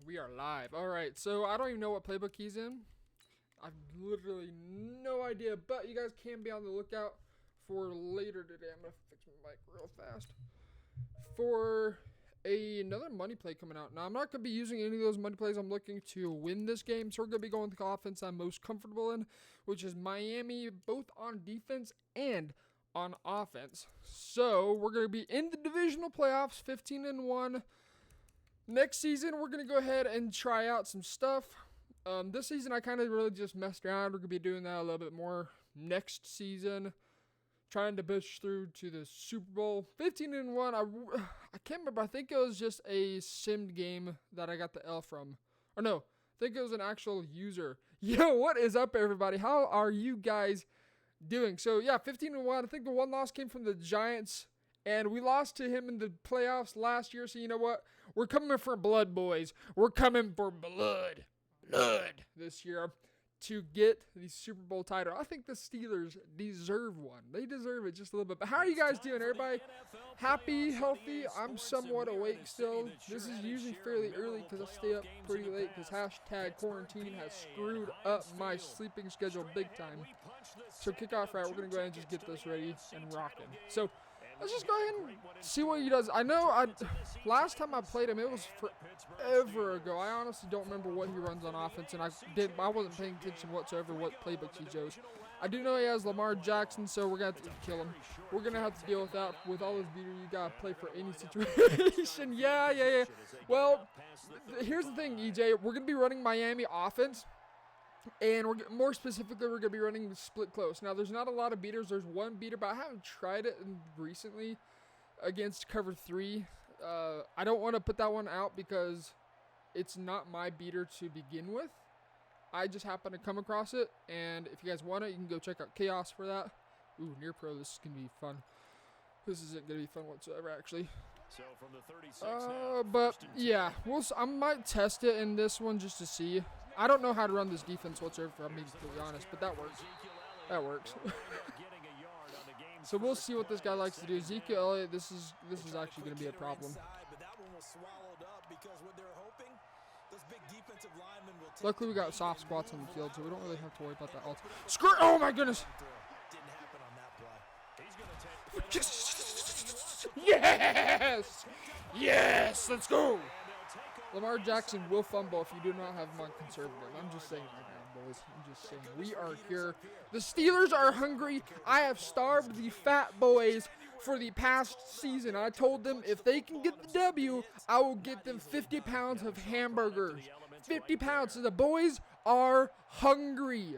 We are live. All right, so I don't even know what playbook he's in. I've literally no idea, but you guys can be on the lookout for later today. I'm going to fix my mic real fast. For another money play coming out. Now, I'm not going to be using any of those money plays. I'm looking to win this game, so we're going to be going with the offense I'm most comfortable in, which is Miami, both on defense and on offense. So, we're going to be in the divisional playoffs, 15-1. Next season, we're going to go ahead and try out some stuff. This season, I kind of really just messed around. We're going to be doing that a little bit more next season. Trying to push through to the Super Bowl. 15-1. I can't remember. I think it was just a simmed game that I got the L from. Or no, I think it was an actual user. Yo, what is up, everybody? How are you guys doing? So, yeah, 15-1. I think the one loss came from the Giants. And we lost to him in the playoffs last year. So, you know what? We're coming for blood, boys. We're coming for blood. Blood this year to get the Super Bowl title. I think the Steelers deserve one. They deserve it just a little bit. But how are you guys doing, everybody? Happy, healthy? I'm somewhat awake still. This is usually fairly early because I stay up pretty late because #quarantine has screwed up my sleeping schedule big time. So kickoff right, we're going to go ahead and just get this ready and rocking. So let's just go ahead and see what he does. I know last time I played him, it was forever ago. I honestly don't remember what he runs on offense, and I wasn't paying attention whatsoever what playbooks he chose. I do know he has Lamar Jackson, so we're going to have to kill him. We're going to have to deal with that. With all this beauty, you got to play for any situation. Yeah. Well, here's the thing, EJ. We're going to be running Miami offense. And more specifically, we're going to be running split close. Now, there's not a lot of beaters. There's one beater, but I haven't tried it recently against cover 3. I don't want to put that one out because it's not my beater to begin with. I just happened to come across it, and if you guys want it, you can go check out Chaos for that. Ooh, near pro, this is going to be fun. This isn't going to be fun whatsoever, actually. So from the 36 but yeah, I might test it in this one just to see. I don't know how to run this defense whatsoever, if I'm being completely honest, but that works. That works. So we'll see what this guy likes to do. Ezekiel Elliott, this is actually going to be a problem. Luckily, we got soft squats on the field, so we don't really have to worry about that. Screw! Oh my goodness! Yes! Yes! Let's go! Lamar Jackson will fumble if you do not have him on conservative. I'm just saying right now, boys. I'm just saying. We are here. The Steelers are hungry. I have starved the fat boys for the past season. I told them if they can get the W, I will get them 50 pounds of hamburgers. 50 pounds. So the boys are hungry.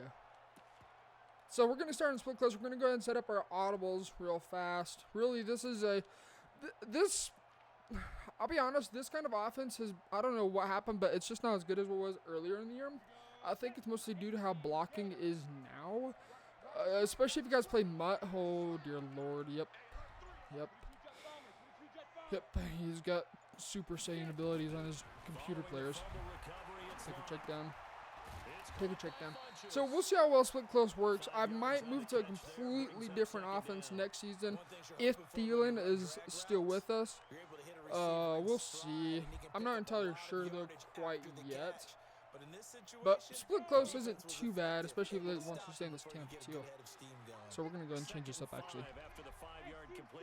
So we're going to start in split close. We're going to go ahead and set up our audibles real fast. Really, this is I'll be honest, this kind of offense I don't know what happened, but it's just not as good as it was earlier in the year. I think it's mostly due to how blocking is now. Especially if you guys play Mutt. Oh, dear Lord. Yep. He's got Super Saiyan abilities on his computer players. Take a check down. So we'll see how well split close works. I might move to a completely different offense next season if Thielen is still with us. We'll see. I'm not entirely sure though quite yet. But split close isn't too bad, especially if they want to stay in this Tampa teal. So we're gonna go and change this up actually.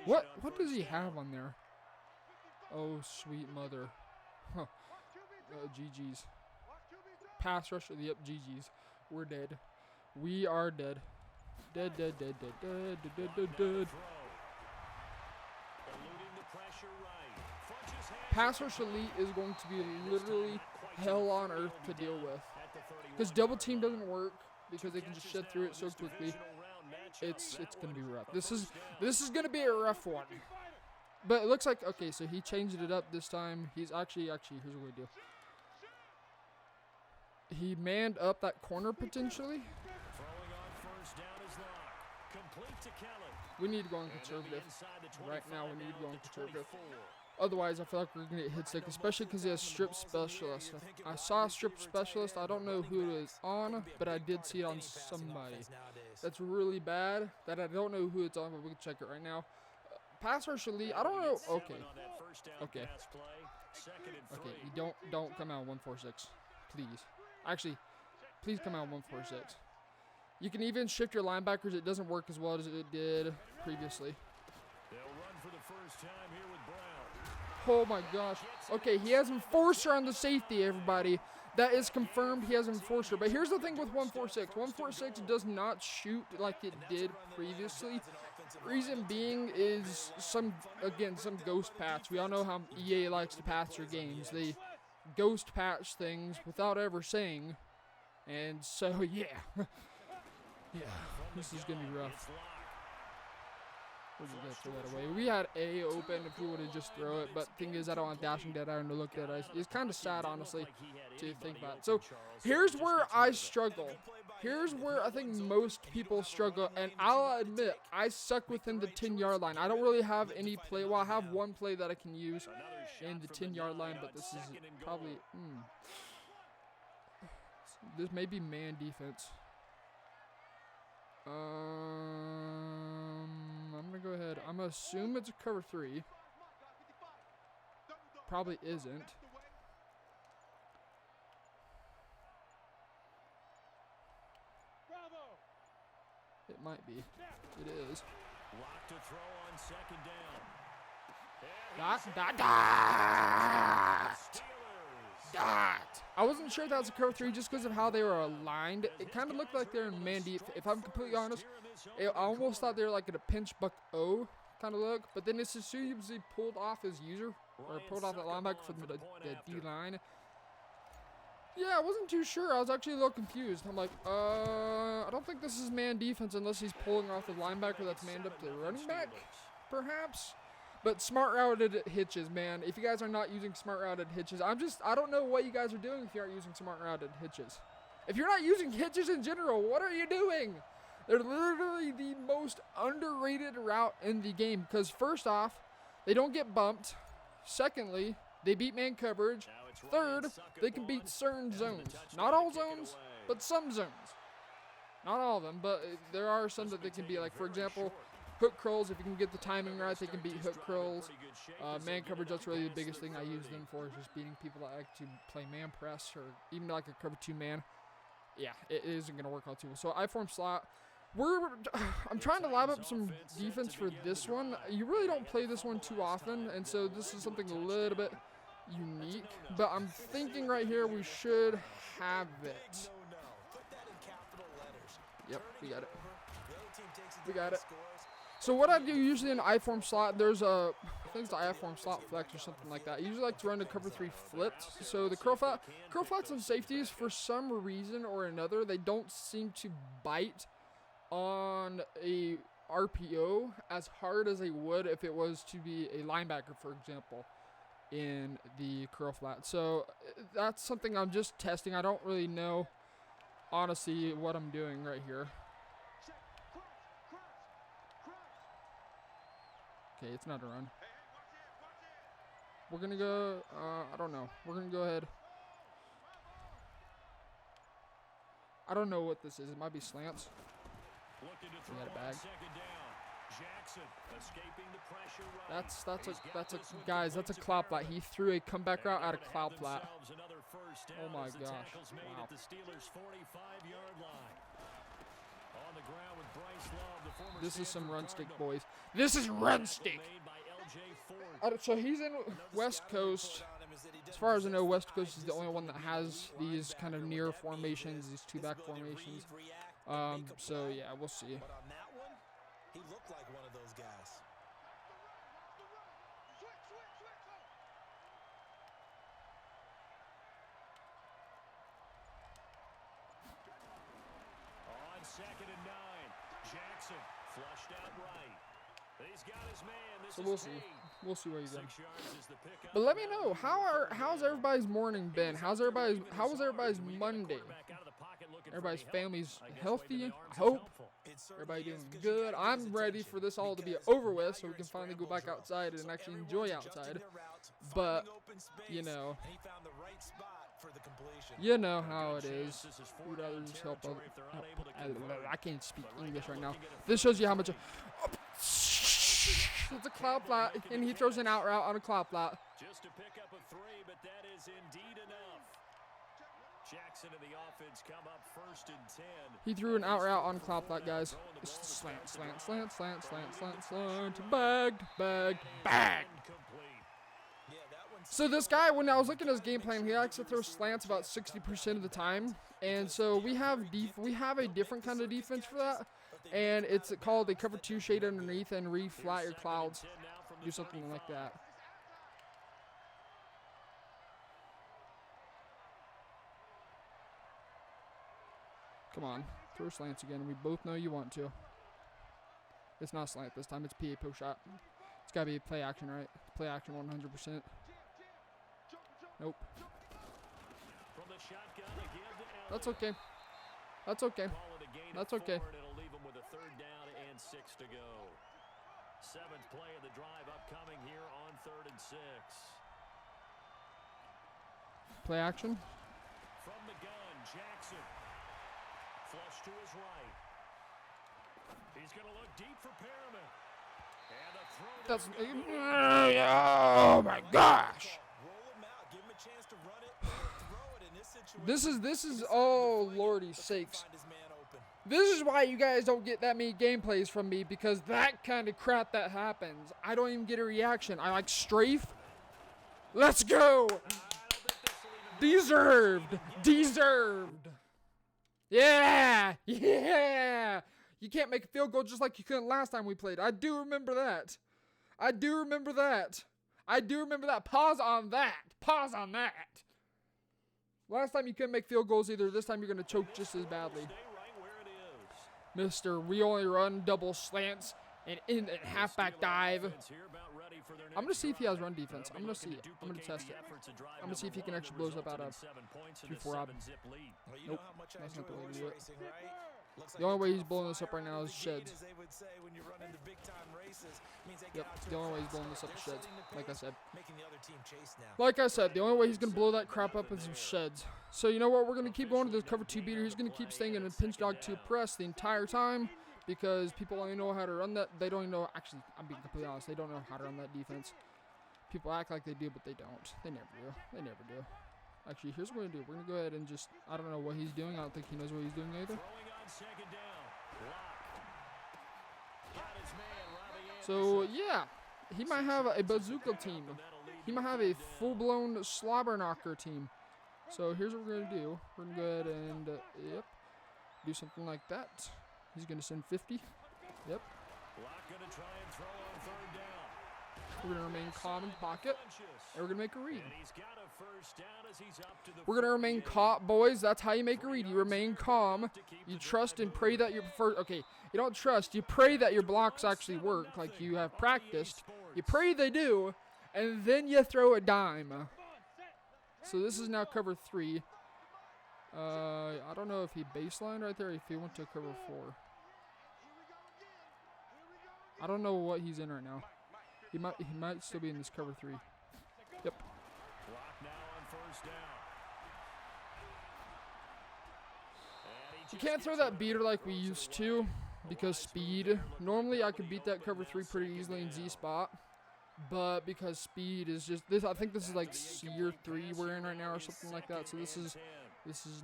What does he have on there? Oh sweet mother. Huh. GG's. Pass rush. Yep, GG's. We're dead. We are dead. Dead. Pass rush elite is going to be literally hell on earth to deal with. Because double team doesn't work because they can just shed through it so quickly. It's going to be rough. This is going to be a rough one. But it looks like, okay, so he changed it up this time. He's actually, here's what we do. He manned up that corner potentially. We need to go on conservative. Right now, we need to go on conservative. Otherwise, I feel like we're going to get hit stick, especially because he has strip specialist. I saw a strip specialist. I don't know who it is on, but I did see it on somebody. That's really bad that I don't know who it's on, but we can check it right now. pass rush elite. I don't know. Okay. Okay. Okay. You don't come out 1-4-6, please. Actually, please come out 1-4-6. You can even shift your linebackers. It doesn't work as well as it did previously. Oh my gosh. Okay, he has enforcer on the safety, everybody. That is confirmed. He has enforcer. But here's the thing with 1-4-6. 1-4-6 does not shoot like it did previously. Reason being is some ghost patch. We all know how EA likes to patch their games. They ghost patch things without ever saying. And so, yeah. Yeah, this is going to be rough. We're going to throw that away. We had A open if we would have just throw it, but thing is I don't want Dashing Dead Iron to look at us. It's kind of sad, honestly, to think about. So here's where I struggle. Here's where I think most people struggle, and I'll admit, I suck within the 10-yard line. I don't really have any play. Well, I have one play that I can use in the 10-yard line, but this is probably... This may be man defense. I'm going to go ahead. I'm going to assume it's a cover 3. Probably isn't. It might be. It is. I wasn't sure that was a cover 3 just because of how they were aligned. It kind of looked like they're in man deep. If I'm completely honest, I almost thought they were like in a pinch buck O kind of look. But then as soon as he pulled off his user, or pulled off that linebacker from the D-line, yeah, I wasn't too sure. I was actually a little confused. I'm like, I don't think this is man defense unless he's pulling off the linebacker that's manned up to the running back, perhaps. But smart routed hitches, man. If you guys are not using smart routed hitches, I don't know what you guys are doing if you aren't using smart routed hitches. If you're not using hitches in general, what are you doing? They're literally the most underrated route in the game because first off, they don't get bumped. Secondly, they beat man coverage. Third, they can beat certain zones. Not all zones, but some zones. Not all of them, but there are some that they can be like, for example, hook curls. If you can get the timing right, they can beat hook curls. Man coverage, that's really the biggest thing I use them for, is just beating people that like to play man press or even like a cover 2 man. Yeah, it isn't going to work out too well. So I form slot. I'm trying to lab up some defense for this one. You really don't play this one too often, and so this is something a little bit unique. But I'm thinking right here we should have it. Yep, we got it. We got it. So what I do usually in I-form slot, there's I think it's the I-form slot flex or something like that. I usually like to run the cover 3 flipped. So the curl flats and safeties, for some reason or another, they don't seem to bite on a RPO as hard as they would if it was to be a linebacker, for example, in the curl flat. So that's something I'm just testing. I don't really know, honestly, what I'm doing right here. Okay, it's not a run. We're going to go, I don't know. We're going to go ahead. I don't know what this is. It might be slants. We got it back. Guys, that's a cloud flat. He threw a comeback route out of cloud flat. Oh my gosh. Wow. This is some run stick, boys. This is run stick. So he's in West Coast. As far as I know, West Coast is the only one that has these kind of near formations, these 2-back formations. So yeah, we'll see. But on that one, he looked like one of those guys. On 2nd and 9, Jackson flushed out right. He's got his man. So we'll see. We'll see where you go. But let me know, how's everybody's morning been? How was everybody's Monday? Everybody's family's healthy, I hope. Everybody doing good. I'm ready for this all to be over with so we can finally go back outside and actually enjoy outside. But, you know how it is. We'd rather just help other. I can't speak English right now. This shows you how much. It's a cloud flat, and he throws an out route on a cloud flat. Just to pick up a 3, but that is indeed enough. Jackson and the offense come up 1st and 10. He threw an out route on a cloud flat, guys. It's slant, slant, slant, slant, slant, slant, slant. Bagged, bagged, bagged. So this guy, when I was looking at his game plan, he likes to throw slants about 60% of the time. And so we have a different kind of defense for that. And it's called a cover 2 shade underneath and re-flat your clouds. Do something like that. Come on. Throw slants again. We both know you want to. It's not slant this time. It's PA post shot. It's got to be play action, right? Play action 100%. Nope. That's okay. That's okay. That's okay. It'll leave him with a 3rd down and 6 to go. 7th play of the drive upcoming here on 3rd and 6. Play action. From the gun, Jackson. Flush to his right. He's going to look deep for Perriman. And a throw. That's oh my gosh. This is oh lordy sakes. This is why you guys don't get that many gameplays from me, because that kind of crap that happens, I don't even get a reaction. I like strafe. Let's go. Deserved. Deserved. Yeah. Yeah. You can't make a field goal just like you couldn't last time we played. I do remember that. I do remember that. I do remember that. Pause on that. Pause on that. Last time you couldn't make field goals either. This time you're going to choke just as badly. Mister, we only run double slants and in and halfback dive. I'm going to see if he has run defense. I'm going to see it. I'm going to test it. I'm going to see if he can actually blow us up out of 3-4 up. Nope. That's not the way to do it. The only way he's blowing this up right now is sheds. Yep, the only way he's blowing this up is sheds, like I said. Like I said, the only way he's going to blow that crap up is some sheds. So you know what, we're going to keep going to this cover 2 beater. He's going to keep staying in a pinch dog 2 press the entire time, because people only know how to run that. They don't even know, actually, I'm being completely honest, they don't know how to run that defense. People act like they do, but they don't. They never do. They never do. Actually, here's what we're going to do. We're going to go ahead and just, I don't know what he's doing. I don't think he knows what he's doing either. So, yeah, he might have a bazooka team. He might have a full-blown slobber knocker team. So, here's what we're going to do. We're going to go ahead and, yep, do something like that. He's going to send 50. Yep. We're going to remain calm in the pocket, and we're going to make a read. We're going to remain calm, boys. That's how you make a read. You remain calm. You trust and pray that your first... Okay, you don't trust. You pray that your blocks actually work, like you have practiced. You pray they do, and then you throw a dime. So this is now cover 3. I don't know if he baselined right there, if he went to cover 4. I don't know what he's in right now. He might still be in this cover 3. Yep. You can't throw that beater like we used to because speed. Normally I could beat that cover 3 pretty easily in Z spot, but because speed is just this. I think this is like year 3 we're in right now or something like that. So this is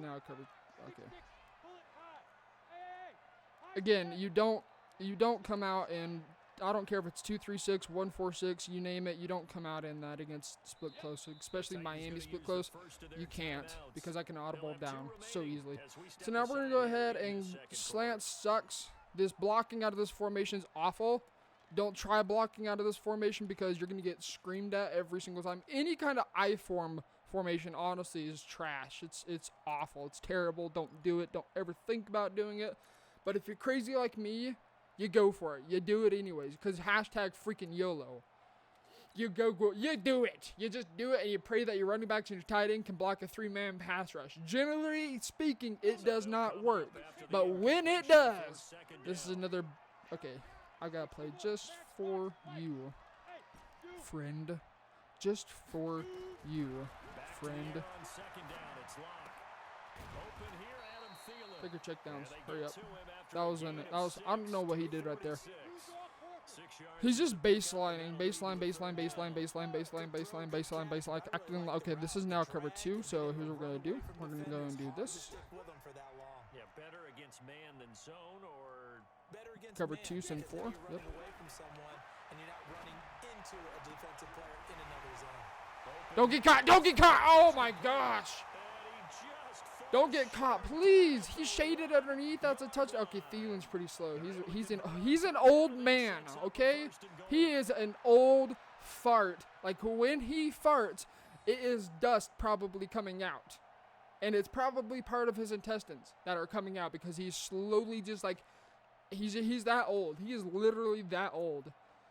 now cover. Okay. Again, you don't come out and. I don't care if it's 2-3-6, 1-4-6, you name it. You don't come out in that against split close, especially Miami split close. You can't, because I can audible down so easily. So now we're going to go ahead and slant sucks. This blocking out of this formation is awful. Don't try blocking out of this formation because you're going to get screamed at every single time. Any kind of I-form formation, honestly, is trash. It's awful. It's terrible. Don't do it. Don't ever think about doing it. But if you're crazy like me, you go for it. You do it anyways, because hashtag freaking YOLO. You you do it. You just do it, and you pray that your running backs and your tight end can block a 3-man pass rush. Generally speaking, it does not work. But when it does, this is another... Okay, I got to play just for you, friend. Just for you, friend. Take your checkdowns. Hurry up. That was I don't know what he did right there. He's just baselining, baseline, acting like, okay, this is now cover 2, so here's what we're going to do. We're going to go and do this. Yeah, better against man than zone, or Cover 2, send 4. Yep. Away from someone, and you're not running into a defensive player in another zone. Don't get caught, don't get caught! Oh my gosh! Don't get caught, please! He shaded underneath, that's a touchdown. Okay, Thielen's pretty slow. He's an old man, okay? He is an old fart. Like, when he farts, it is dust probably coming out. And it's probably part of his intestines that are coming out because he's slowly just like, he's that old. He is literally that old.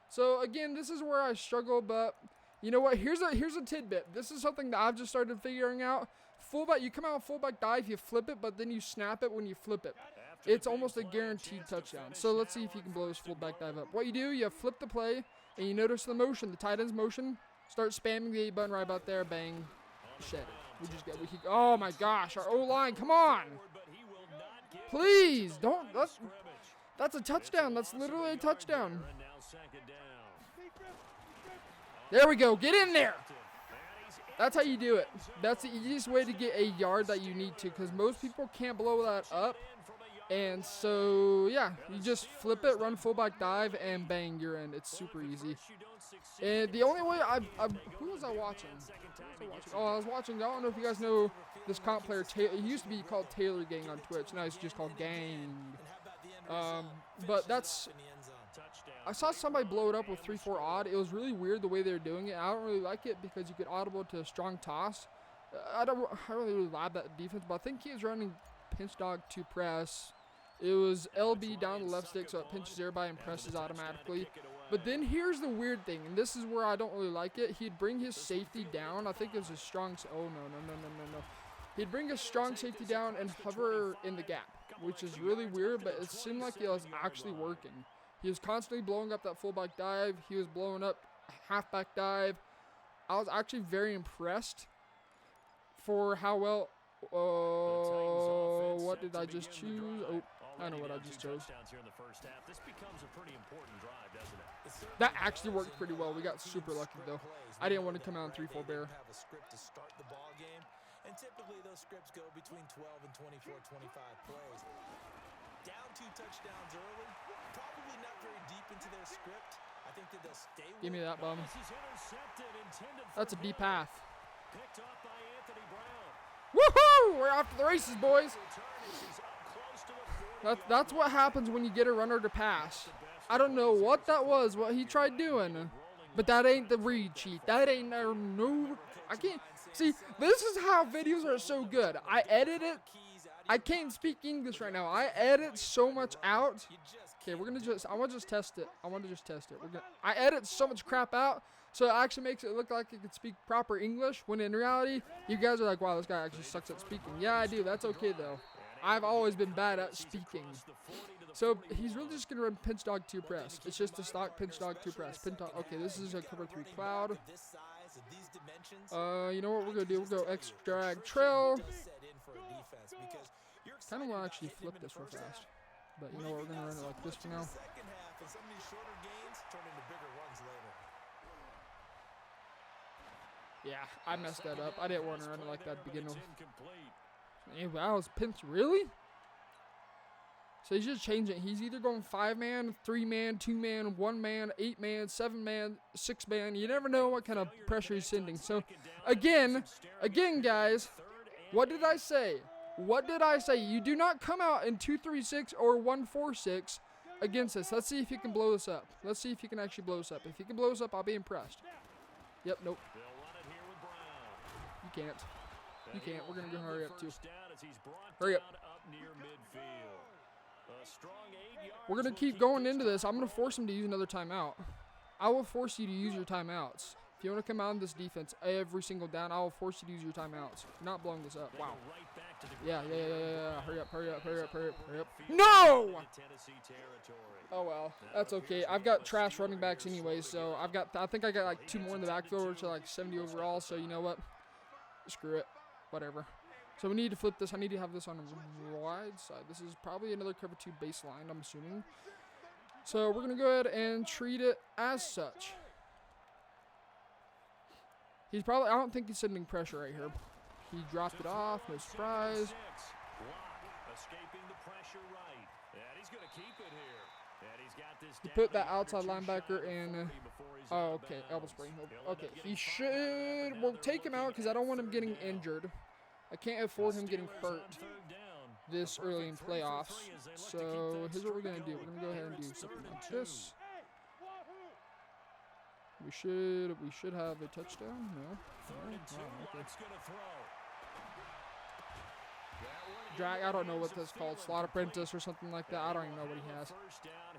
So again, this is where I struggle, but you know what? Here's a tidbit. This is something that I've just started figuring out. Fullback, you come out fullback dive, you flip it, but then you snap it when you flip it. It's almost a guaranteed touchdown. So let's see if you can blow this fullback dive up. What you do, you flip the play, and you notice the motion, the tight end's motion. Start spamming the A button right about there, bang, shed it. Oh my gosh, our O-line, come on! Please, don't, that's a touchdown, that's literally a touchdown. There we go, get in there! That's how you do it. That's the easiest way to get a yard that you need to, because most people can't blow that up. And so, yeah, you just flip it, run fullback dive, and bang, you're in. It's super easy. And the only way who was I watching? Oh, I was watching, I don't know if you guys know this comp player, Taylor. He used to be called Taylor Gang on Twitch. Now he's just called Gang. But that's, I saw somebody blow it up with 3-4 odd. It was really weird the way they were doing it. I don't really like it because you could audible to a strong toss. I don't really lab that defense, but I think he was running pinch dog to press. It was LB down the left stick, so it pinches everybody and presses automatically. But then here's the weird thing, and this is where I don't really like it. He'd bring his safety down. I think it was a strong, oh no. He'd bring his strong safety down and hover in the gap, which is really weird, but it seemed like it was actually working. He was constantly blowing up that fullback dive. He was blowing up halfback dive. I was actually very impressed for how well. What did I just choose? Oh, I know what I just chose. That actually worked pretty well. We got super lucky though. I didn't want to come out in 3-4 bear. And typically those scripts go between 12 and 24, 25 plays. Down 2 touchdowns early, probably not very deep into their script. I think that they'll stay with. Give me that, bum. That's a deep half. Woohoo! We're off to the races, boys. That's what happens when you get a runner to pass. I don't know what that was, what he tried doing, but that ain't the read cheat. That ain't no. I can't. See, this is how videos are so good. I edit it. I can't speak English right now. I edit so much out. Okay, I want to just test it. I edit so much crap out, so it actually makes it look like it could speak proper English, when in reality, you guys are like, wow, this guy actually sucks at speaking. Yeah, I do. That's okay, though. I've always been bad at speaking. So he's really just going to run pinch dog 2 press. It's just a stock pinch dog 2 press. Okay, this is a cover 3 cloud. You know what we're going to do? We'll go X drag trail. Kind of want to actually flip this real fast. But you know what? We're going to run it like this for now. Yeah, I messed that up. I didn't want to run it like that to begin with. Hey, wow, it's pinch, really? So he's just changing. He's either going 5-man, 3-man, 2-man, 1-man, 8-man, 7-man, 6-man. You never know what kind of pressure he's sending. So, again, guys, what did I say? You do not come out in 2-3-6 or 1-4-6 against us. Let's see if you can blow this up. Let's see if you can actually blow this up. If you can blow this up, I'll be impressed. Yep, nope. You can't. You can't. We're going to go hurry up, too. Hurry up. We're going to keep going into this. I'm going to force him to use another timeout. I will force you to use your timeouts. If you want to come out in this defense every single down, I will force you to use your timeouts. You're not blowing this up. Wow. Yeah. Hurry up. No! Oh, well. That's okay. I've got trash running backs anyways, so I think I got like 2 more in the backfield, which are like 70 overall, so you know what? Screw it. Whatever. So we need to flip this. I need to have this on the wide side. This is probably another cover 2 baseline, I'm assuming. So we're going to go ahead and treat it as such. He's probably, I don't think he's sending pressure right here. He dropped it off, no surprise. Escaping the pressure right. And he's going to keep it here. And he's got this He put that outside linebacker in. Oh, okay, elbow spring. Okay, he should. We'll take him out because I don't want him getting injured. I can't afford him getting hurt this early in playoffs. So here's what we're going to do. We're going to go ahead and do something like this. We should have a touchdown. No. Okay. Drag. I don't know what that's called. Slot apprentice or something like that. I don't even know what he has.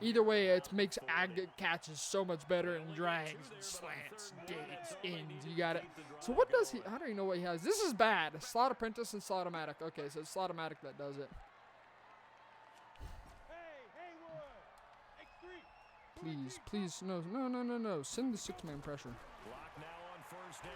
Either way, it makes ag catches so much better and drags and slants, digs, ins. You got it. So what does he? I don't even know what he has. This is bad. Slot apprentice and slot-o-matic. Okay, so it's slot-o-matic that does it. Please, please, no. Send the six-man pressure. Clock now on first down.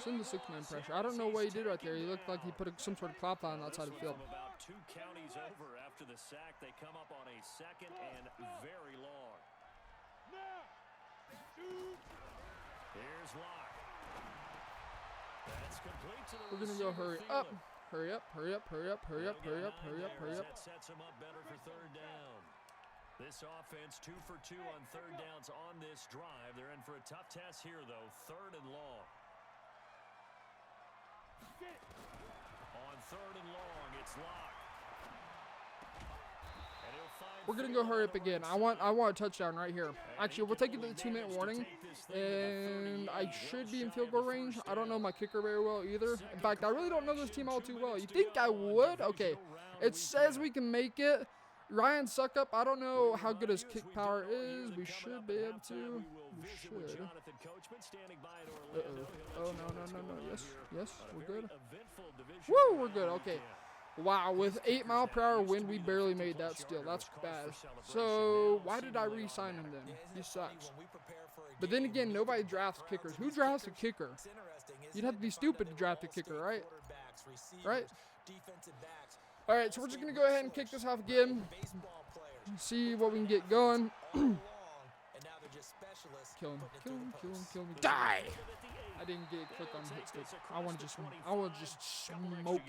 Send the six-man pressure. I don't know what he did right there. He looked like he put some sort of cloth on outside the field. About 2 counties over after the sack. They come up on a second and very long. Here's Locke. That's complete to the We're going to go hurry up. Hurry up. That sets him up better for third down. This offense 2 for 2 on third downs on this drive. They're in for a tough test here, though. Third and long. On third and long, it's Locke. And he'll find We're going to go hurry up again. I want a touchdown right here. Actually, we'll take it to the 2-minute warning. And I should be in field goal range. I don't know my kicker very well either. In fact, I really don't know this team all too well. You think I would? Okay. It says we can make it. Ryan Suckup, I don't know how good his kick power is. We should be able to. We should. Uh-oh. Oh, no. Yes, we're good. Woo, we're good. Okay. Wow, with 8-mile-per-hour wind, we barely made that still. That's bad. So, why did I re-sign him then? He sucks. But then again, nobody drafts kickers. Who drafts a kicker? You'd have to be stupid to draft a kicker, right? Right? All right, so we're just going to go ahead and kick this off again. See what we can get going. Kill him. Die! I didn't get a click on the hit stick. I want to just smoke him.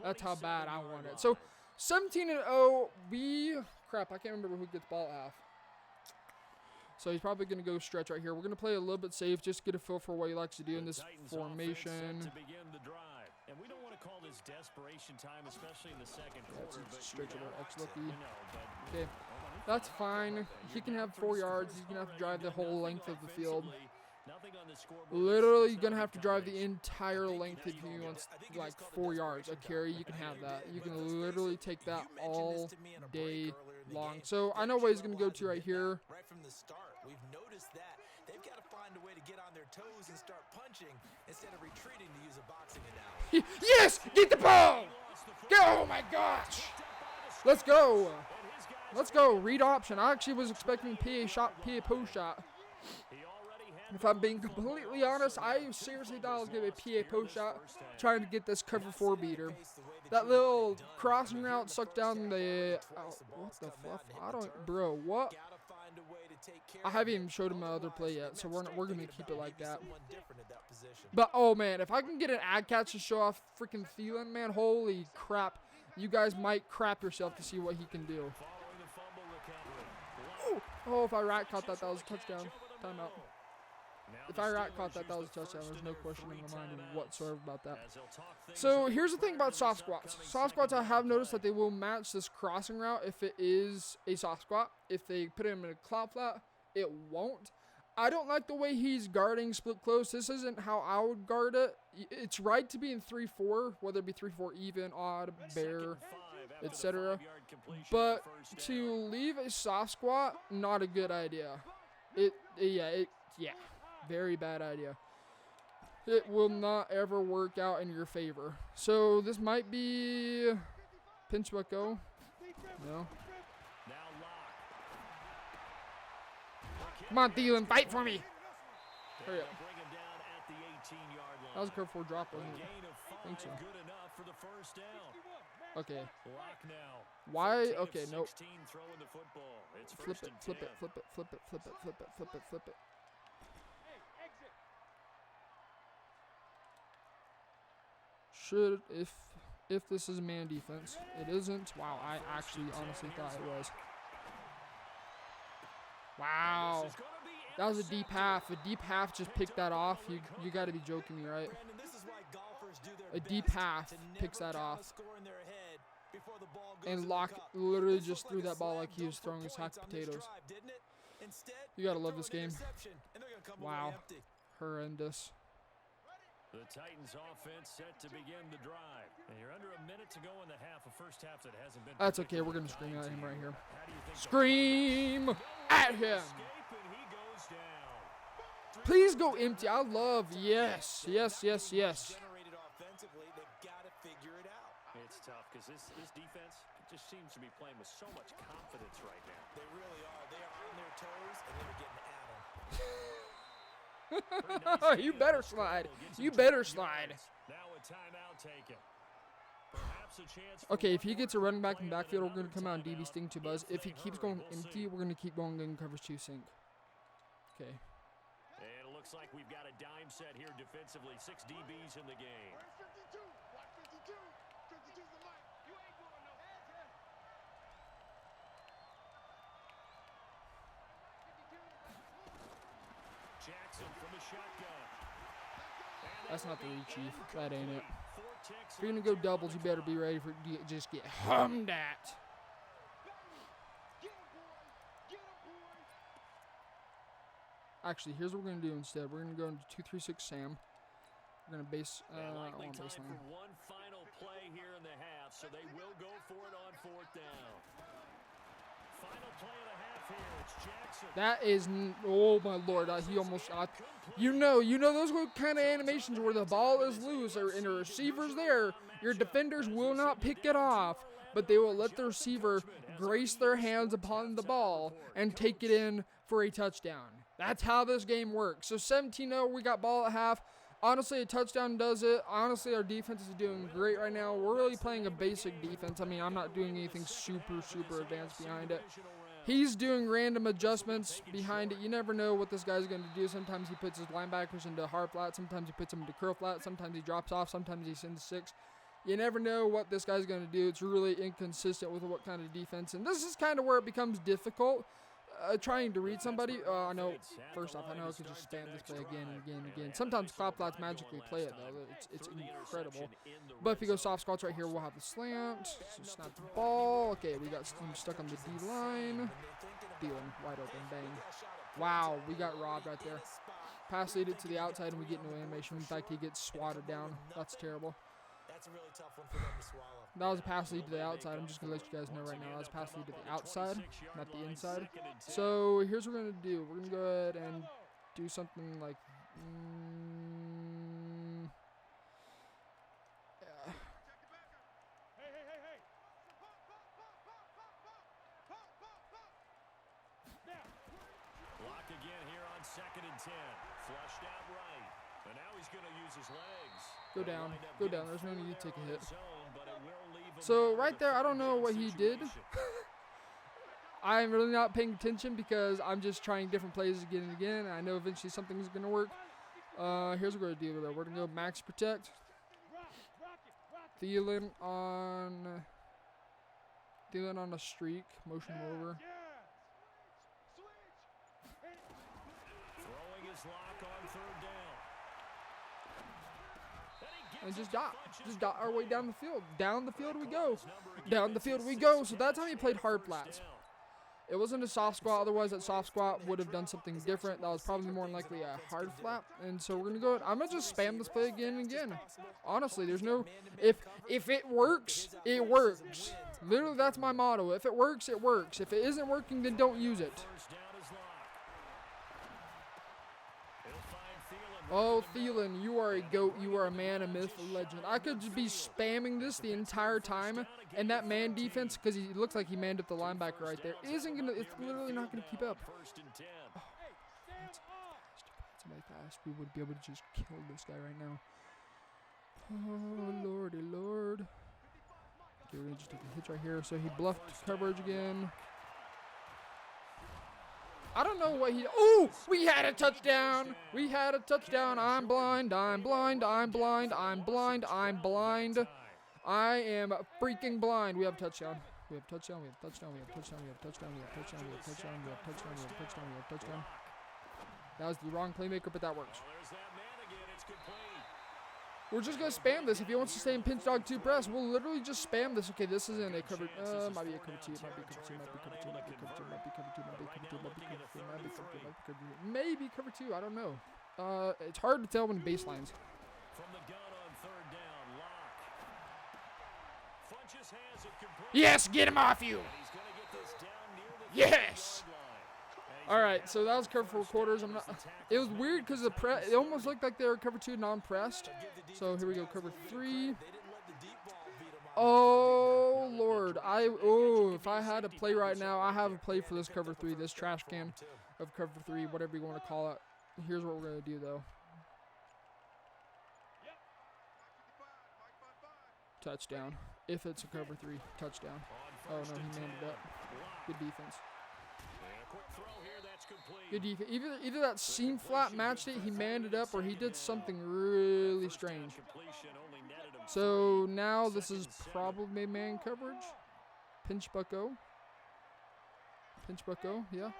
That's how bad I want it. So 17-0. Crap, I can't remember who gets ball at half. So he's probably going to go stretch right here. We're going to play a little bit safe, just get a feel for what he likes to do in this formation. And we don't want to call this desperation time, especially in the second quarter. That's straight to the X-Lucky. Okay, that's fine. He can have 4 yards. He's going to have to drive the whole length of the field. Literally, you're going to have to drive the entire length if he wants, like, 4 yards. A carry, you can have that. You can literally take that all day long. So I know what he's going to go to right here. Right from the start, we've noticed that. They've got to find a way to get on their toes and start punching instead of retreating, to use a boxing analogy. Yes! Get the ball! Oh my gosh! Let's go! Let's go. Read option. I actually was expecting PA post shot. If I'm being completely honest, I seriously thought I was going to be a PA post shot trying to get this cover 4 beater. That little crossing route sucked down the... Oh, what the fluff? Bro, what? I haven't even showed him my other play yet, so we're going to keep it like that. But, oh, man, if I can get an ad catch to show off freaking Thielen, man, holy crap. You guys might crap yourself to see what he can do. Oh, if I rat caught that was a touchdown. Timeout. If I rat caught that was a touchdown. There's no question in my mind whatsoever about that. So here's the thing about soft squats. Soft squats, I have noticed that they will match this crossing route if it is a soft squat. If they put him in a cloud flat, it won't. I don't like the way he's guarding split close. This isn't how I would guard it. It's right to be in 3-4, whether it be 3-4 even, odd, bare, etc. But to leave a soft squat, not a good idea. Yeah, very bad idea. It will not ever work out in your favor. So this might be pinch bucko. No. Come on, Thielen, fight for me. Hurry up. That was a curve 4 drop, wasn't it? I think so. Okay. Lock now. Why? 14 of Okay, nope. 16 throwing the football. It's Flip first it, and flip 10. it, flip it, flip it, flip it, flip it, flip it, flip it. Should, if this is man defense. It isn't. Wow, I actually honestly thought it was. Wow. That was a deep half. A deep half just picked that off. You got to be joking me, right? Brandon, this is why golfers do their A deep best half to picks never that count a off. score in their head before the ball goes in And the Locke cup. literally This just looked threw like a that ball slam like he was dunk for throwing his points hacked on this potatoes. drive, didn't it? Instead, You gotta they love throw this an game. interception, and they're gonna come away Wow. empty. Horrendous. The Titans offense set to begin the drive. And you're under a minute to go in the half, a first half that hasn't been. That's okay. We're going to scream at him right here. How do you think Scream at him. escape, and he goes down. Please go empty. I love. Yes. Yes, yes, yes. Generated offensively, they've got to figure it out. It's tough because this defense just seems to be playing with so much confidence right now. They really are. They are on their toes, and they're getting at them. You better slide. You better slide. Now a timeout taken. Perhaps a chance for Okay, if one he more gets a running back in the play and backfield, we're going to another come out and DB timeout sting to Buzz. If he they keeps hurry. going We'll empty, see. we're going to keep going in coverage 2 sync. Okay. And it looks like we've got a dime set here defensively. 6 DBs in the game. Jackson from the shotgun. And That's not the read, Chief. That ain't it. 4 ticks If you're going on to go the doubles, you better be ready for just get hummed at. Actually, here's what we're going to do instead. We're going to go into 2-3-6 Sam. We're going to base, I Likely want time baseline. for one final play here in the half, so they will go for it on 4th down. Final play of the half here. It's Jackson. That is, oh my lord, he almost, you know those kind of animations where the ball is loose and the receiver's there. Your defenders will not pick it off, but they will let the receiver grace their hands upon the ball and take it in for a touchdown. That's how this game works. So 17-0, we got ball at half. Honestly, a touchdown does it. Honestly, our defense is doing great right now. We're really playing a basic defense. I mean, I'm not doing anything super advanced behind it. He's doing random adjustments behind it. You never know what this guy's going to do. Sometimes he puts his linebackers into hard flat. Sometimes he puts them into curl flat. Sometimes he drops off. Sometimes he sends 6. You never know what this guy's going to do. It's really inconsistent with what kind of defense. And this is kind of where it becomes difficult. Trying to read somebody. I know. First off, I know I could just spam this play again and again and again. Sometimes cloud flats magically play it though. It's incredible. But if you go soft squats right here, we'll have the slant. So snap the ball. Okay, we got him stuck on the D line. Dealing wide open. Bang. Wow, we got robbed right there. Pass lead it to the outside and we get no animation. In fact, he gets swatted down. That's terrible. That's a really tough one for them to swallow. That was a pass lead to the outside. I'm just going to let you guys know right now. That was a pass lead to the outside, not the inside. So here's what we're going to do. We're going to go ahead and do something like... yeah. Lock again here on 2nd and 10. Flushed out right. And now he's going to use his legs. Go down. Go down. There's no need to take a hit. But it will leave him So down right to there, I don't 3rd know down what he did. situation. I'm really not paying attention because I'm just trying different plays again and again. I know eventually something's going to work. Here's what we're going to do. We're going to go max protect. Thielen on a streak. Motion him over. Throwing his lock on 3rd down. And just dot our way down the field. Down the field we go. Down the field we go. So that time he played hard flats. It wasn't a soft squat. Otherwise, that soft squat would have done something different. That was probably more than likely a hard flat. And so we're going to go. I'm going to just spam this play again and again. Honestly, there's no... If it works, it works. Literally, that's my motto. If it works, it works. If it isn't working, then don't use it. First down is locked. He'll find Thielen. Oh, Thielen, you are a GOAT. You are a man, a myth, a legend. I could just be spamming this the entire time, and that man defense, because he looks like he manned up the linebacker right there, isn't going to, it's literally not going to keep up. 1st and 10. Somebody fast. We would be able to just kill this guy right now. Oh, lordy lord. Okay, we're gonna just take a hitch right here. So he bluffed coverage again. I don't know what he. Oh, we had a touchdown. We had a touchdown. I'm blind. I'm blind. I'm blind. I'm blind. I'm blind. I am freaking blind. We have a touchdown. We have a touchdown. We have a touchdown. We have a touchdown. We have a touchdown. We have a touchdown. We have a touchdown. We have a touchdown. We have a touchdown. We have a touchdown. That was the wrong playmaker, but that works. We're just gonna spam this. If he wants to stay in pinch dog 2 press, we'll literally just spam this. Okay, this isn't a cover. Might be a cover 2. Might be cover 2. Might be cover 2. Might be cover 2. Might be cover 2. Might be cover 2. Might be cover 2. Might be cover 2. Might be cover 2. Maybe cover 2. I don't know. It's hard to tell when baselines. From the gun on 3rd down, Lock. Funches has it complete. Yes, get him off you. He's going to get this down near the Yes. 30-yard line. All right, so that was cover 4 quarters. It was weird because it almost looked like they were cover 2 non-pressed. So here we go, cover 3. Oh Lord, if I had a play right now, I have a play for this cover 3, this trash can of cover 3, whatever you want to call it. Here's what we're gonna do though. Touchdown. If it's a cover 3, touchdown. Oh no, he manned it up. Good defense. Good defense. Either that seam flat matched it, he manned it up, or he did something really strange. So now this is probably man coverage. Pinch bucko. Pinch bucko, yeah.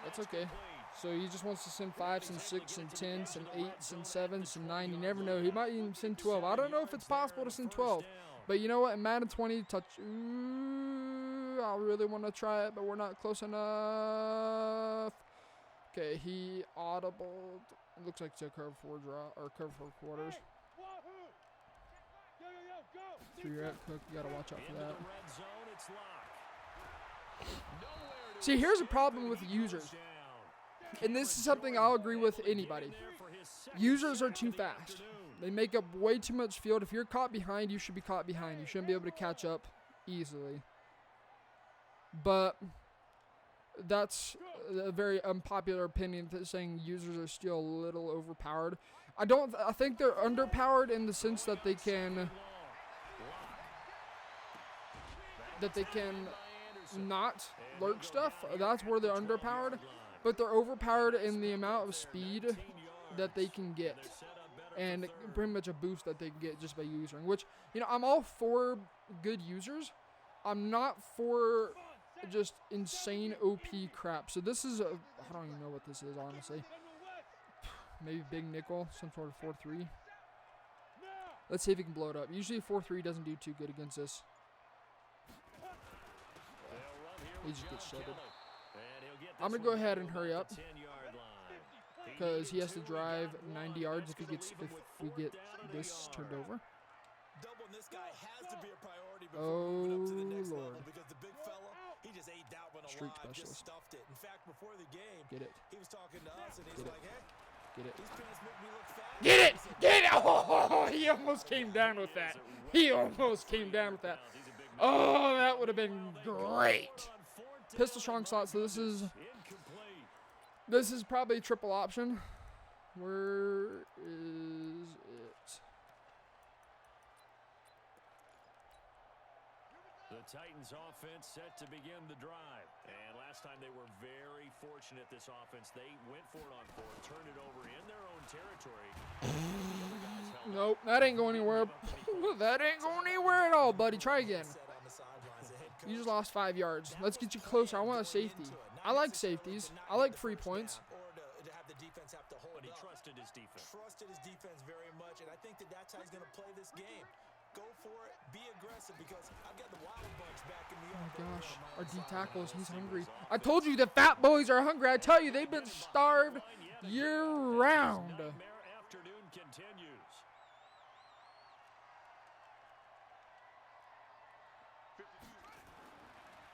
That's okay. So he just wants to send 5s and 6s and 10s and 8s and 7s and 9. You never know. He might even send 12. I don't know if it's possible to send 12. But you know what? In Madden 20, touch. Ooh, I really want to try it, but we're not close enough. Okay, he audibled. It looks like it's a curve 4 draw or curve 4 quarters. 3-rep cook. You gotta watch out for that. See, here's a problem with users. And this is something I'll agree with anybody. Users are too fast. They make up way too much field. If you're caught behind, you should be caught behind. You shouldn't be able to catch up easily. But that's a very unpopular opinion, saying users are still a little overpowered. I think they're underpowered in the sense that they can not lurk stuff. That's where they're underpowered. But they're overpowered in the amount of speed that they can get. And pretty much a boost that they can get just by using. Which, I'm all for good users. I'm not for just insane OP crap. So this is I don't even know what this is, honestly. Maybe big nickel, some sort of 4-3. Let's see if he can blow it up. Usually 4-3 doesn't do too good against this. He just gets shredded. I'm going to go ahead and hurry up because he has to drive 90 yards if we get this turned over. Oh, Lord. Streak specialist. Get it. Get it. Get it. Get it. Oh, he almost came down with that. Oh, that would have been great. Pistol strong slot, so this is probably a triple option. Where is it? The Titans offense set to begin the drive. And last time they were very fortunate, this offense. They went for it on 4, turned it over in their own territory. Nope, that ain't going anywhere. That ain't going anywhere at all, buddy. Try again. You just lost 5 yards. Let's get you closer. I want a safety. I like safeties. I like free points. But he trusted his defense. Trusted his defense very much, and I think that's how he's going to play this game. Go for it. Be aggressive because I've got the wild bunch back in the Oh my gosh. Our D tackles, he's hungry. I told you the fat boys are hungry. I tell you, they've been starved year-round. Afternoon continues.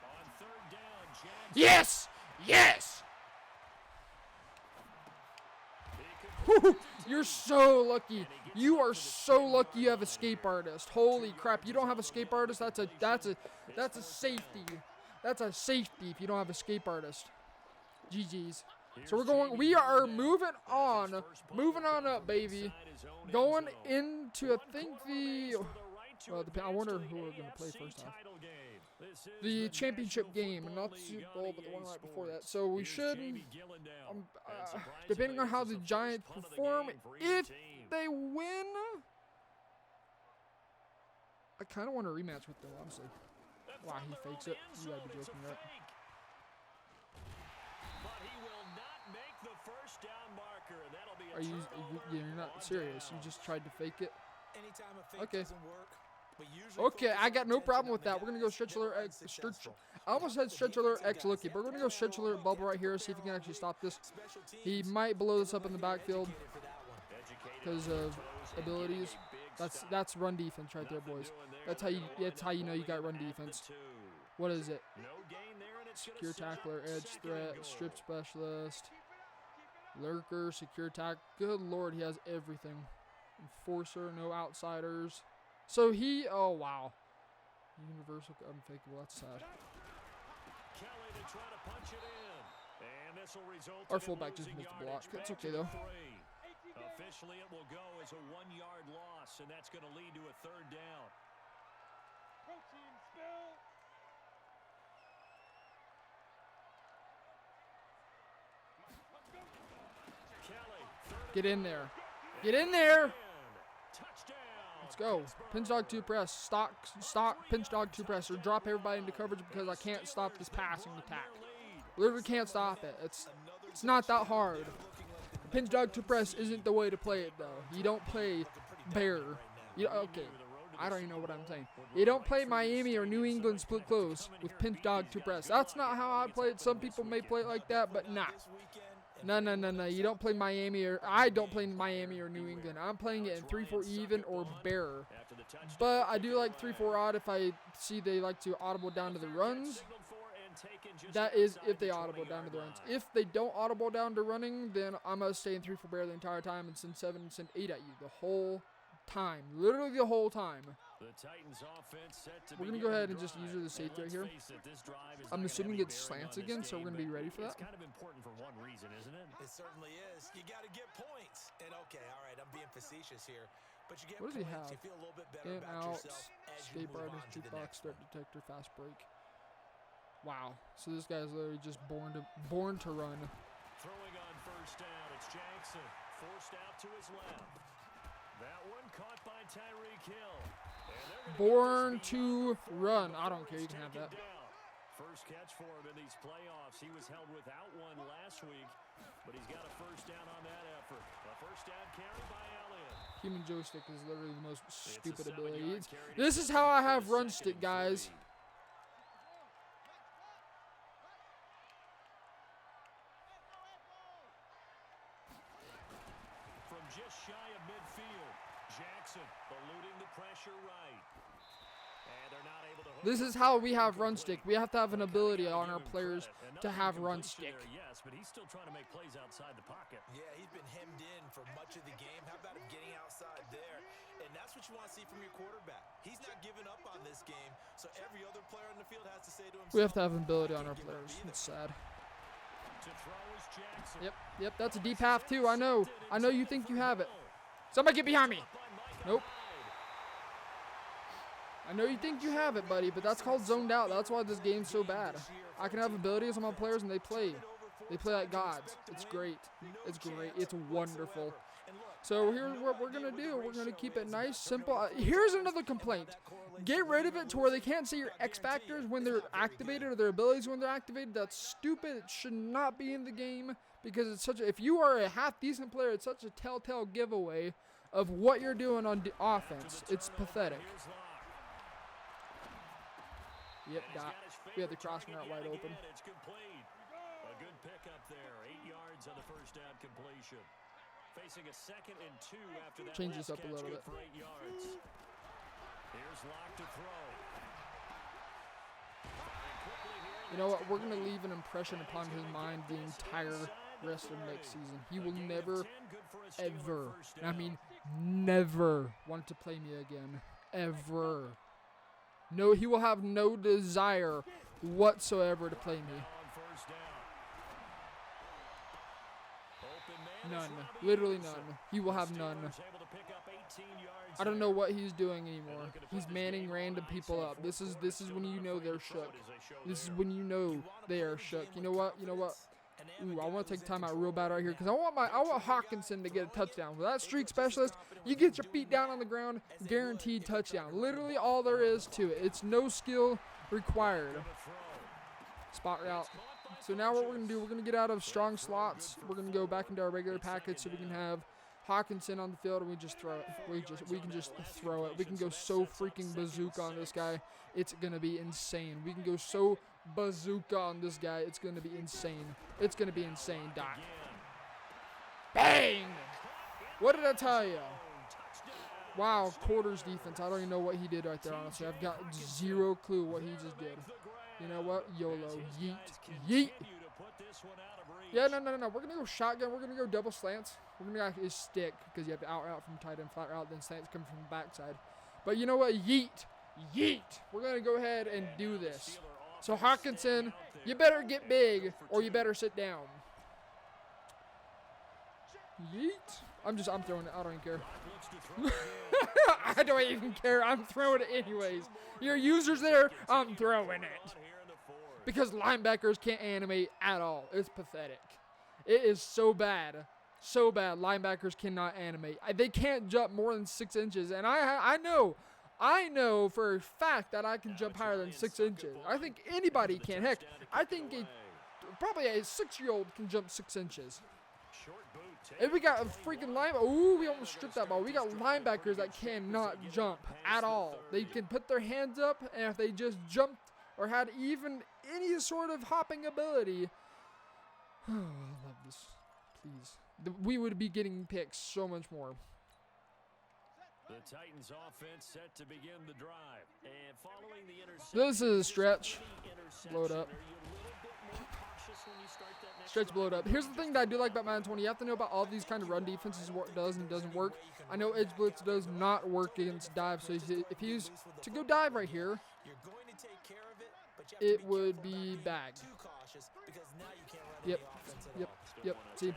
On 3rd down, Jackson. Yes! Yes! Woo, you're so lucky. You are so lucky you have escape artist. Holy crap! You don't have escape artist. That's a safety. That's a safety if you don't have escape artist. GG's. So we are moving on up, baby. Going into, I think, I wonder who we're going to play first half. The championship game, not the Super Bowl, but the one right before that. So we should, depending on how the Giants perform, if they win, I kind of want a rematch with them, honestly. Wow, he fakes it. You gotta be joking, right? Are you're not serious? You just tried to fake it? Okay. Okay, I got no problem with that. We're going to go stretch alert X. I almost said stretch alert X Looky, but we're going to go stretch alert bubble right here, see if he can actually stop this. He might blow this up in the backfield because of abilities. That's run defense right there, boys. That's how you know you got run defense. What is it? Secure tackler, edge threat, strip specialist, lurker, secure tack. Good lord, he has everything. Enforcer, no outsiders. So oh wow. Universal, unfakeable, that's sad. Our fullback just missed the block. It's okay though. Officially, it will go as a 1-yard loss, and that's going to lead to a third down. Get in there. Get in there. Let's go. Pinch dog 2 press. Stock pinch dog 2 press. Or drop everybody into coverage because I can't stop this passing attack. Literally can't stop it. It's not that hard. Pinch dog 2 press isn't the way to play it though. You don't play bear. Okay. I don't even know what I'm saying. You don't play Miami or New England split close with pinch dog 2 press. That's not how I play it. Some people may play it like that, but nah. No. You don't play Miami I don't play Miami or New England. I'm playing it in 3-4 even or bear. But I do like 3-4 odd if I see they like to audible down to the runs. That is if they audible down to the runs. If they don't audible down to running, then I'm going to stay in 3-4 bear the entire time and send 7 and send 8 at you the whole time. Literally the whole time. We're going to go ahead and just use the safety right here. I'm assuming it's slants again, so we're going to be ready for that. It's kind of important for one reason, isn't it? It certainly is. You got to get points. And okay, all right, I'm being facetious here. But you get what does he points, have? you feel a little bit better In, about out, yourself as you escape move on artist, to the jukebox, next start one. detector, fast break. Wow. So this guy's literally just born to run. Throwing on first down, it's Jackson. Forced out to his left. That one caught by Tyreek Hill. Born to run. I don't care. You can have that. First catch for him in these playoffs. He was held without one last week, but he's got a first down on that effort. A first down carry by Elliott. Human joystick is literally the most stupid ability. This is how I have run stick, guys. From just shy of midfield, Jackson eluding the pressure right. And they're not able to. This is how we have run stick. We have to have an ability on our players to have run stick. Yes, but he's still trying to make plays outside the pocket. Yeah, he's been hemmed in for much of the game. How about him getting outside there? And that's what you want to see from your quarterback. He's not giving up on this game, so every other player on the field has to say to himself, we have to have an ability on our players. It's sad. Yep, that's a deep half too. I know you think you have it. Somebody get behind me. Nope. I know you think you have it, buddy, but that's called zoned out. That's why this game's so bad. I can have abilities on my players and they play like gods. It's great. It's great. It's wonderful. So here's what we're going to do. We're going to keep it nice, simple. Here's another complaint. Get rid of it to where they can't see your X factors when they're activated or their abilities when they're activated. That's stupid. It should not be in the game because it's if you are a half decent player, it's such a telltale giveaway of what you're doing on offense. It's pathetic. Yep, got. We have the crossing route wide open. It's complete. A good pickup there. 8 yards on the first down completion. Facing a 2nd and 2 after that. Change this up a little bit. For 8 yards. Here's Locke to throw. You know what? We're going to leave an impression upon his mind the entire rest of next season. He will never, ever, and I mean never want to play me again. Ever. No, he will have no desire whatsoever to play me. None. Literally none. He will have none. I don't know what he's doing anymore. He's manning random people up. This is when you know they're shook. This is when you know they are shook. You know what? You know what? Ooh, I want to take time out real bad right here because I want Hawkinson to get a touchdown. With that streak specialist, you get your feet down on the ground, guaranteed touchdown. Literally all there is to it. It's no skill required. Spot route. So now what we're going to do, we're going to get out of strong slots. We're going to go back into our regular package so we can have Hawkinson on the field and we just throw it. We can just throw it. We can go so freaking bazooka on this guy. It's going to be insane. We can go so bazooka on this guy. It's going to be insane. It's going to be insane, Doc. Bang! What did I tell you? Wow, quarters defense. I don't even know what he did right there, honestly. I've got zero clue what he just did. You know what? YOLO. Yeet. Yeet. Yeah, no. We're going to go shotgun. We're going to go double slants. We're going to actually stick because you have to out route from tight end, flat route, then slants come from the backside. But you know what? Yeet. Yeet. We're going to go ahead and do this. So Hawkinson, you better get big or you better sit down. Yeet. I'm throwing it. I don't even care. I don't even care. I'm throwing it anyways. Your user's there. I'm throwing it. Because linebackers can't animate at all. It's pathetic. It is so bad. So bad. Linebackers cannot animate. They can't jump more than 6 inches. And I know for a fact that I can jump higher than 6 inches. I think anybody can. Heck, I think probably a 6-year-old can jump 6 inches. And we got a freaking linebacker. Ooh, we almost stripped that ball. We got linebackers that cannot jump at all. They can put their hands up, and if they just jumped or had even any sort of hopping ability, oh, I love this. Please. We would be getting picks so much more. The Titans offense set to begin the drive. And following the interception, This is a stretch. Blow it up. Stretch, blow it up. Here's the thing that I do like about Madden 20. You have to know about all these kind of run defenses, what does and doesn't work. I know edge blitz does not work against dive, so if he was to go dive right here, it would be bag. Yep. See,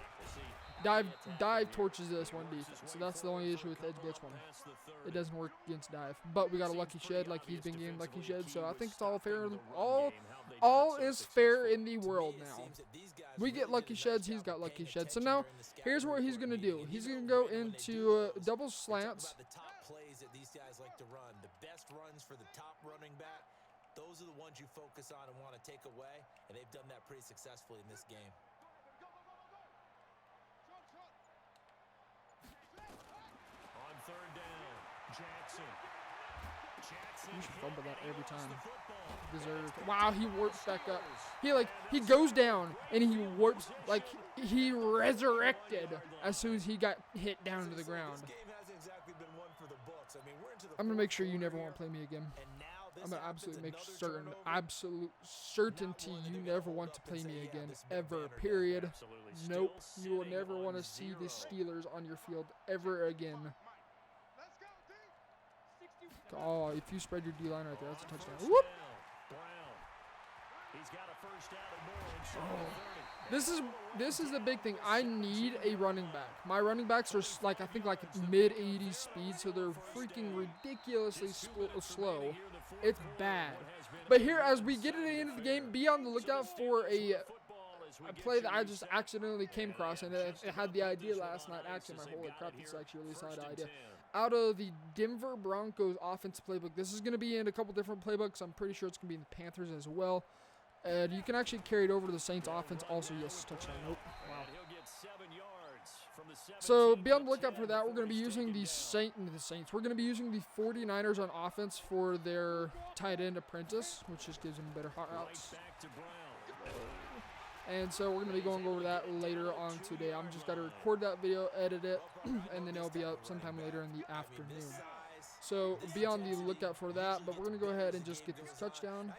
dive torches this one defense, so that's the only issue with the edge blitz one. It doesn't work against dive, but we got a lucky shed, like he's been getting lucky shed, so I think it's all fair. All is fair in the world now. We get lucky sheds, he's got lucky sheds. So now, here's what he's gonna do. He's gonna go into double slants. The top plays that these guys like to run, the best runs for the top running back, those are the ones you focus on and want to take away, and they've done that pretty successfully in this game. On third down, Jackson. You should fumble that every time. Deserved. Wow, he warps back up. He goes down and he warps like he resurrected as soon as he got hit down to the ground. I'm gonna make sure you never want to play me again. I'm gonna absolutely make absolute certainty you never want to play me again ever. Period. Nope. You will never want to see the Steelers on your field ever again. Oh, if you spread your D-line right there, that's a touchdown. Whoop! Oh. This is the big thing. I need a running back. My running backs are I think mid-80s speed, so they're freaking ridiculously slow. It's bad. But here, as we get to the end of the game, be on the lookout for a play that I just accidentally came across, and it had the idea last night. Actually, my holy crap, this is actually a really solid idea. Out of the Denver Broncos offensive playbook. This is going to be in a couple different playbooks. I'm pretty sure it's going to be in the Panthers as well. And you can actually carry it over to the Saints offense also. Yes, touchdown. Nope. Wow. So be on the lookout for that. We're going to be using the Saints. We're going to be using the 49ers on offense for their tight end apprentice, which just gives them better hot routes. And so we're going to be going over that later on today. I'm just got to record that video, edit it, and then it'll be up sometime later in the afternoon. So be on the lookout for that. But we're going to go ahead and just get this touchdown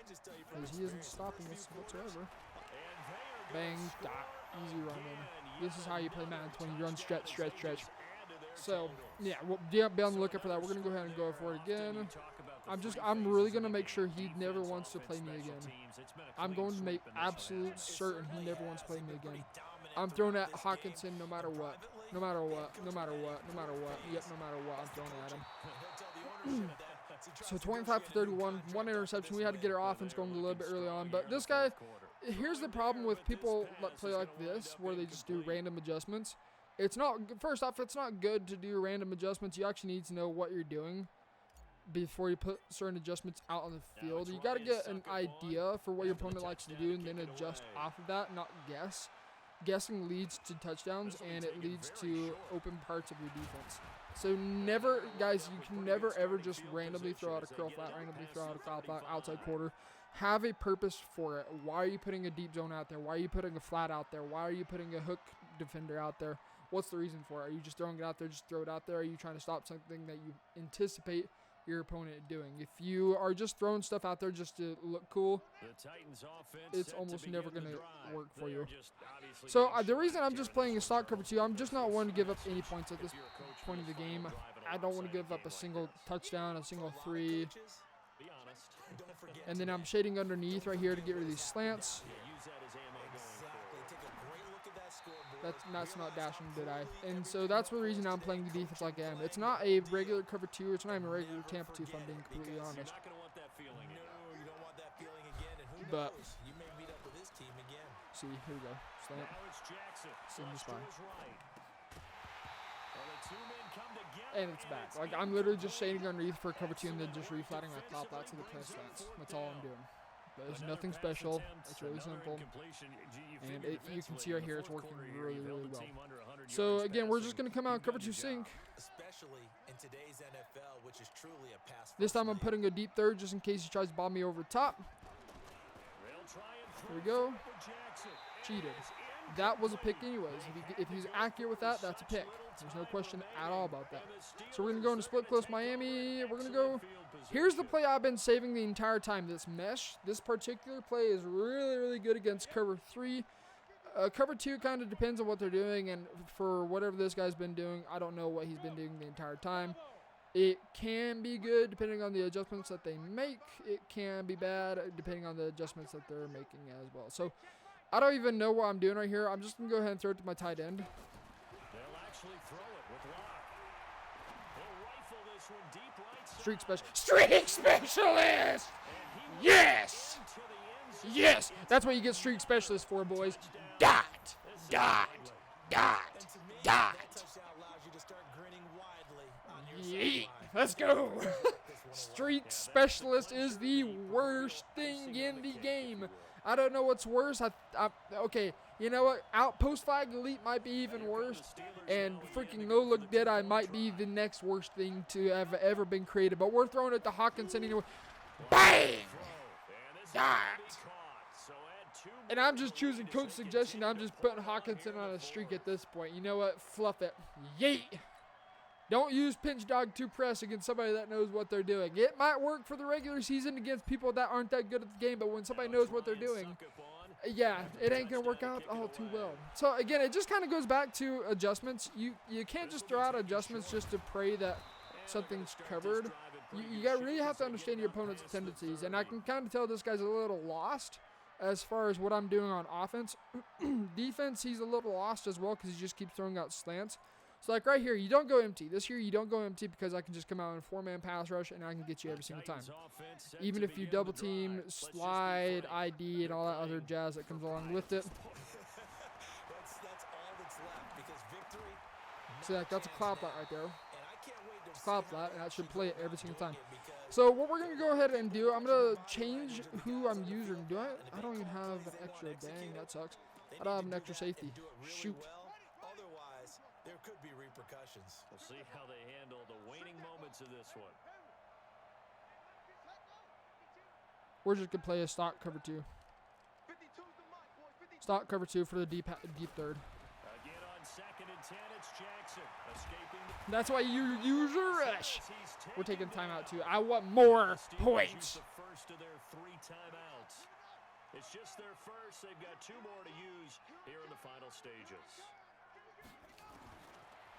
because he isn't stopping us whatsoever. Bang, dot, easy run in. This is how you play Madden 20. Run, stretch. So, yeah, we'll be on the lookout for that. We're going to go ahead and go for it again. I'm really going to make sure he never wants to play me again. I'm going to make absolute certain he never wants to play me again. I'm throwing at Hawkinson no matter what. No matter what. No matter what. No matter what. Yep, no matter what, I'm throwing at him. So 25 for 31, one interception. We had to get our offense going a little bit early on. But this guy, here's the problem with people that play like this, where they just do random adjustments. It's not, first off, it's not good to do random adjustments. You actually need to know what you're doing before you put certain adjustments out on the field. You got to get an idea for what your opponent likes to do and then adjust off of that, not guess. Guessing leads to touchdowns, and it leads to open parts of your defense. So never, guys, you can never, ever just randomly throw out a curl flat, randomly throw out a curl flat, outside quarter. Have a purpose for it. Why are you putting a deep zone out there? Why are you putting a flat out there? Why are you putting a hook defender out there? What's the reason for it? Are you just throwing it out there, just throw it out there? Are you trying to stop something that you anticipate your opponent doing? If you are just throwing stuff out there just to look cool, it's almost never going to work for you. So the reason I'm just playing a stock cover 2, I'm just not wanting to give up any points at this point of the game. I don't want to give up a single touchdown, a single 3. And then I'm shading underneath right here to get rid of these slants. That's not dashing, did I? And so that's the reason I'm playing the defense like I am. It's not a regular cover 2. It's not even a regular Tampa 2, if I'm being completely honest. But, see, here we go. Slant. Send the spy. And it's back. Like, I'm literally just shading underneath for cover 2 and then just reflatting my top flats to the play slants. That's all I'm doing. There's nothing special. It's really simple. And you can see right here it's working really, really well. So, again, we're just going to come out and cover 2 sink. This time I'm putting a deep third just in case he tries to bomb me over the top. Here we go. Cheated. That was a pick anyways. If he's accurate with that, that's a pick. There's no question at all about that. So we're going to go into split close Miami. We're going to go. Here's the play I've been saving the entire time. This mesh. This particular play is really, really good against cover 3. Cover 2 kind of depends on what they're doing. And for whatever this guy's been doing, I don't know what he's been doing the entire time. It can be good depending on the adjustments that they make. It can be bad depending on the adjustments that they're making as well. So I don't even know what I'm doing right here. I'm just going to go ahead and throw it to my tight end. Streak specialist! Yes! Yes! That's what you get streak specialist for, boys. Dot! Dot! Dot! Dot! Yeet. Let's go! Streak specialist is the worst thing in the game. I don't know what's worse. Okay, you know what? Outpost flag elite might be even worse. And freaking no look dead eye might be the next worst thing to have ever been created. But we're throwing it to Hawkinson anyway. Bang! That. And I'm just choosing coach suggestion. I'm just putting Hawkinson on a streak at this point. You know what? Fluff it. Yeet! Don't use pinch dog to press against somebody that knows what they're doing. It might work for the regular season against people that aren't that good at the game, but when somebody knows what they're doing, yeah, it ain't going to work out all too well. So, again, it just kind of goes back to adjustments. You can't just throw out adjustments just to pray that something's covered. You really have to understand your opponent's tendencies, and I can kind of tell this guy's a little lost as far as what I'm doing on offense. Defense, he's a little lost as well because he just keeps throwing out slants. So, like right here, you don't go empty. This year, you don't go empty because I can just come out in a 4-man pass rush, and I can get you every single time. Even if you double team, slide, ID, and all that other jazz that comes along with it. So, that's a cloud flat right there. It's a cloud flat, and that should play it every single time. So, what we're going to go ahead and do, I'm going to change who I'm using. I don't even have an extra. Dang, that sucks. I don't have an extra safety. Shoot. There could be repercussions. We'll see how they handle the waning moments of this one. We're just going to play a stock cover 2. Stock cover 2 for the deep third. Again on 2nd and 10, it's Jackson escaping. That's why you use your rush. We're taking timeout too. I want more points. The first of their 3 timeouts. It's just their first. They've got 2 more to use here in the final stages.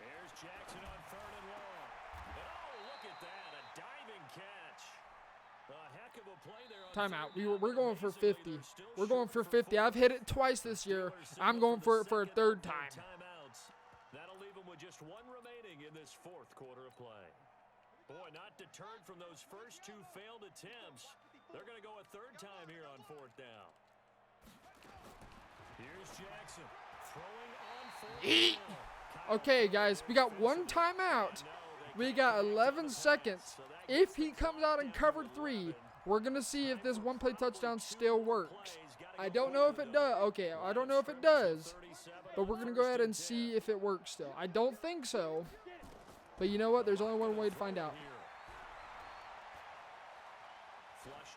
Here's Jackson on 3rd and long. And oh, look at that. A diving catch. A heck of a Timeout. We're going for 50. We're going for 50. I've hit it twice this year. I'm going for it for a third time. That'll leave them with just one remaining in this fourth quarter of play. Boy, not deterred from those first two failed attempts. They're going to go a third time here on fourth down. Here's Jackson throwing on fourth down. Okay, guys, we got one timeout. We got 11 seconds. If he comes out in cover 3, we're going to see if this one-play touchdown still works. I don't know if it does. Okay, I don't know if it does, but we're going to go ahead and see if it works still. I don't think so, but you know what? There's only one way to find out.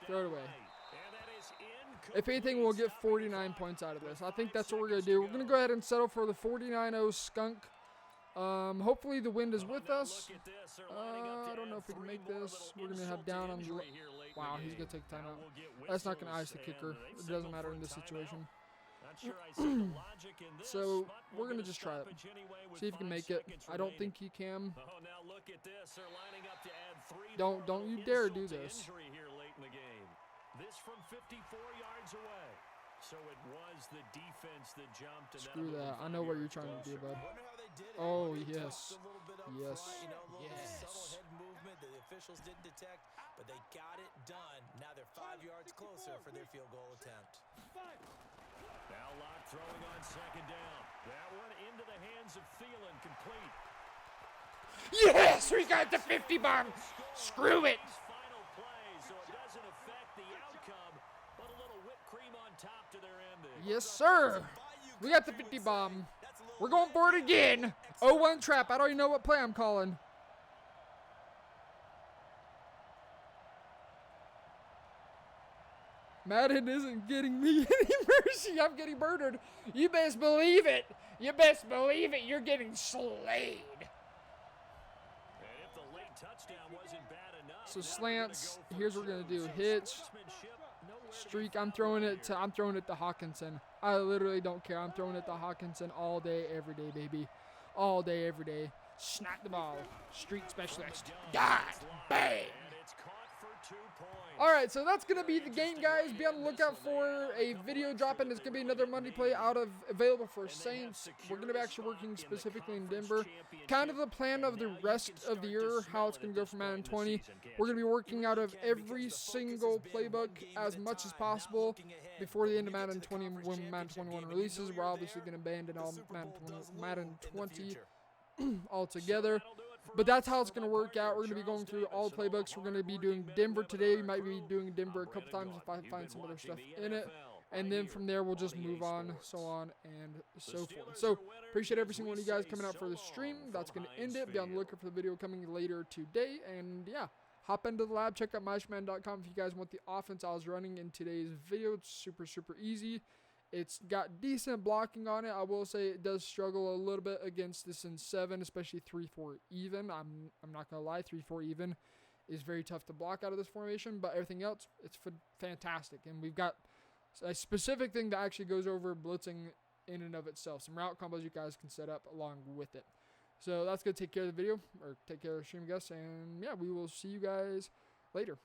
Throw it away. If anything, we'll get 49 points out of this. I think that's what we're going to do. We're going to go ahead and settle for the 49-0 skunk. Hopefully the wind is with us. I don't know if we can make this. We're going to have down on the... Wow, he's going to take timeout. That's not going to ice the kicker. It doesn't matter in this situation. So we're going to just try it. See if he can make it. I don't think he can. Don't you dare do this. This from 54 yards away. So it was the defense that jumped. Screw that. I know what you're trying to do, bud. Oh, yes. Yes. Yes. Subtle head movement that the officials didn't detect, but they got it done. Now they're 5 yards closer for their field goal attempt. Now Locke throwing on second down. That one into the hands of Thielen, complete. Yes! We got the 50 bomb. Screw it. Final play, so it doesn't affect the outcome, but a little whipped cream on top to their ending. Yes, sir. We got the 50 bomb. We're going for it again. 0-1 trap. I don't even know what play I'm calling. Madden isn't getting me any mercy. I'm getting murdered. You best believe it. You best believe it. You're getting slayed. So slants. Here's what we're gonna do. Hitch. Streak. I'm throwing it to Hawkinson. I literally don't care. I'm throwing it to Hawkinson all day, every day, baby. All day, every day. Snap the ball. Streak specialist. God. Bang. All right, so that's going to be the game, guys. Be on the lookout for a video dropping. It's going to be another Monday play available for Saints. We're going to be actually working specifically in Denver. Kind of the plan of the rest of the year, how it's going to go for Madden 20. We're going to be working out of every single playbook as much as possible before the end of Madden 20 when Madden 21 releases. We're obviously going to abandon all Madden 20 altogether. But that's how it's going to work out. We're going to be going through all the playbooks. We're going to be doing Denver today. We might be doing Denver a couple times if I find some other stuff in it. And then from there, we'll just move on, so on, and so forth. So, appreciate every single one of you guys coming out for the stream. That's going to end it. Be on the lookout for the video coming later today. And, yeah, hop into the lab. Check out myshman.com if you guys want the offense I was running in today's video. It's super, super easy. It's got decent blocking on it. I will say it does struggle a little bit against this in 7, especially 3-4 even. I'm not going to lie, 3-4 even is very tough to block out of this formation, but everything else, it's fantastic. And we've got a specific thing that actually goes over blitzing in and of itself. Some route combos you guys can set up along with it. So that's going to take care of the video, or take care of the stream, I guess. And yeah, we will see you guys later.